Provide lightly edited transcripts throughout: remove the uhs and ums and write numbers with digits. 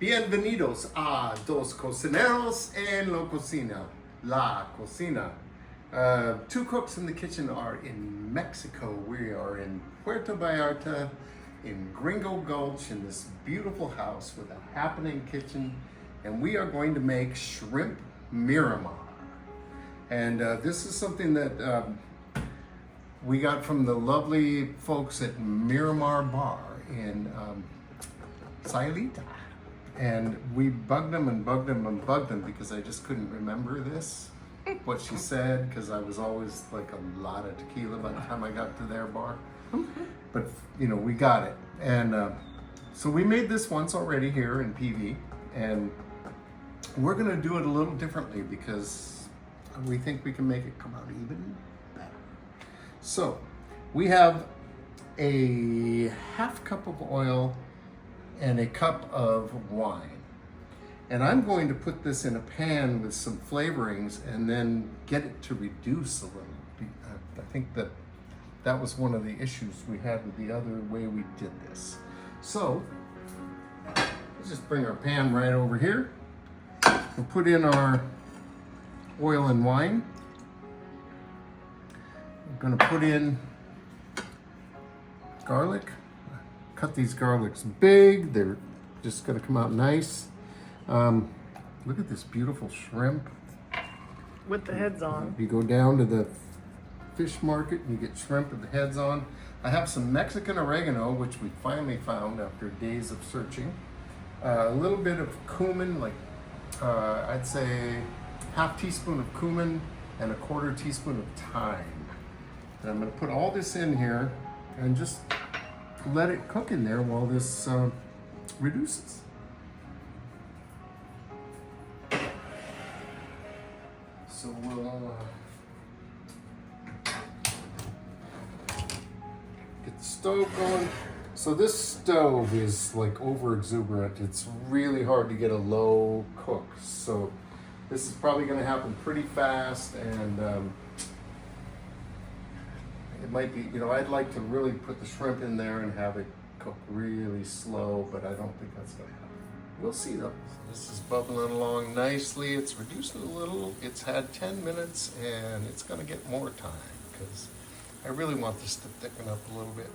Bienvenidos a Dos Cocineros en la Cocina. Two cooks in the kitchen are in Mexico. We are in Puerto Vallarta, in Gringo Gulch, in this beautiful house with a happening kitchen, and we are going to make shrimp Miramar. And this is something that we got from the lovely folks at Miramar Bar in Sayulita. And we bugged them and bugged them and bugged them because I just couldn't remember what she said, because I was always like a lot of tequila by the time I got to their bar. But you know, we got it. And so we made this once already here in PV, and we're gonna do it a little differently because we think we can make it come out even better. So we have a half cup of oil and a cup of wine. And I'm going to put this in a pan with some flavorings and then get it to reduce a little. I think that was one of the issues we had with the other way we did this. So let's just bring our pan right over here. We'll put in our oil and wine. We're gonna put in garlic. Cut these garlics big. They're just gonna come out nice. Look at this beautiful shrimp. With the heads on. You go down to the fish market and you get shrimp with the heads on. I have some Mexican oregano, which we finally found after days of searching. A little bit of cumin, like I'd say half teaspoon of cumin and a quarter teaspoon of thyme. And I'm gonna put all this in here and just let it cook in there while this reduces. So we'll get the stove going. So this stove is like over exuberant. It's really hard to get a low cook. So this is probably going to happen pretty fast, and it might be, you know, I'd like to really put the shrimp in there and have it cook really slow, but I don't think that's going to happen. We'll see though. This is bubbling along nicely. It's reducing a little. It's had 10 minutes and it's going to get more time because I really want this to thicken up a little bit.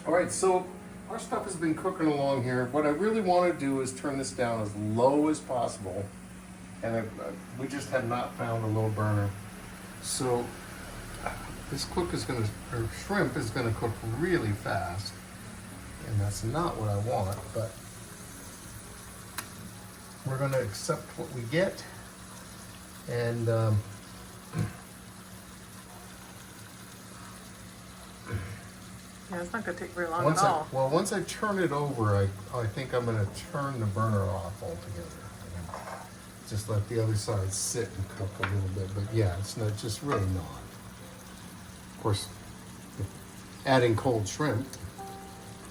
All right, so our stuff has been cooking along here. What I really want to do is turn this down as low as possible, and we just have not found a low burner. So this shrimp is gonna cook really fast, and that's not what I want, but we're gonna accept what we get. And yeah, it's not gonna take very long at all. once I turn it over, I think I'm gonna turn the burner off altogether. Just let the other side sit and cook a little bit, but yeah, it's not, just really not. Of course, adding cold shrimp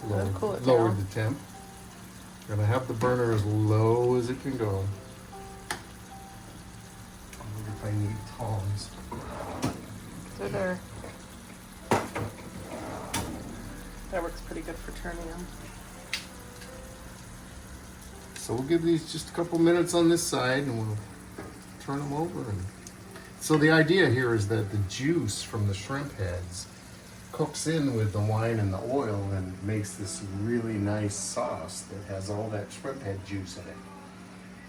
lowered the temp. Gonna have the burner as low as it can go. I wonder if I need tongs. They're there. That works pretty good for turning them. So we'll give these just a couple minutes on this side and we'll turn them over. So the idea here is that the juice from the shrimp heads cooks in with the wine and the oil and makes this really nice sauce that has all that shrimp head juice in it,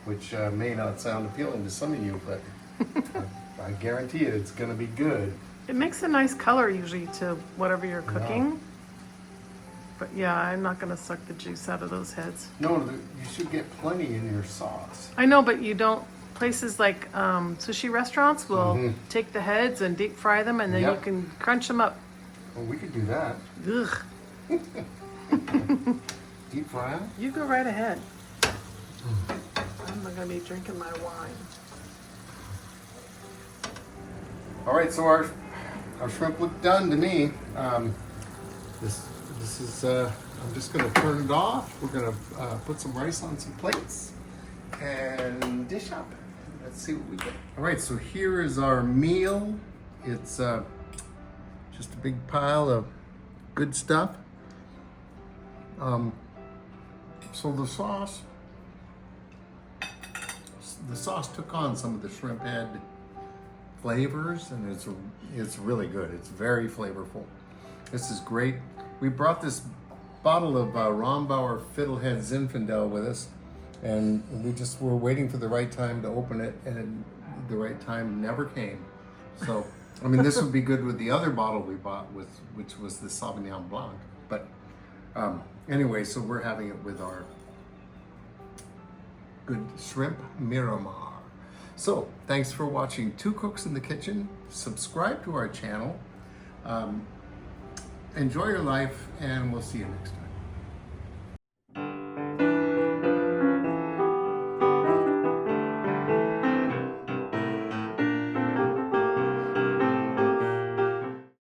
which may not sound appealing to some of you, but I guarantee you it's going to be good. It makes a nice color usually to whatever you're cooking. Yeah. But yeah, I'm not gonna suck the juice out of those heads. No, you should get plenty in your sauce. I know, but you don't. Places like sushi restaurants will take the heads and deep fry them, and then you can crunch them up. Well, we could do that. Ugh. Deep fry them? You go right ahead. I'm not gonna be drinking my wine. All right, so our shrimp look done to me. This is, I'm just gonna turn it off. We're gonna put some rice on some plates and dish up. Let's see what we get. All right, so here is our meal. It's just a big pile of good stuff. So the sauce the sauce took on some of the shrimp head flavors, and it's really good. It's very flavorful. This is great. We brought this bottle of Rombauer Fiddlehead Zinfandel with us, and we just were waiting for the right time to open it, and the right time never came. So, I mean, this would be good with the other bottle we bought, which was the Sauvignon Blanc. But anyway, so we're having it with our good shrimp Miramar. So, thanks for watching Two Cooks in the Kitchen. Subscribe to our channel. Enjoy your life, and we'll see you next time.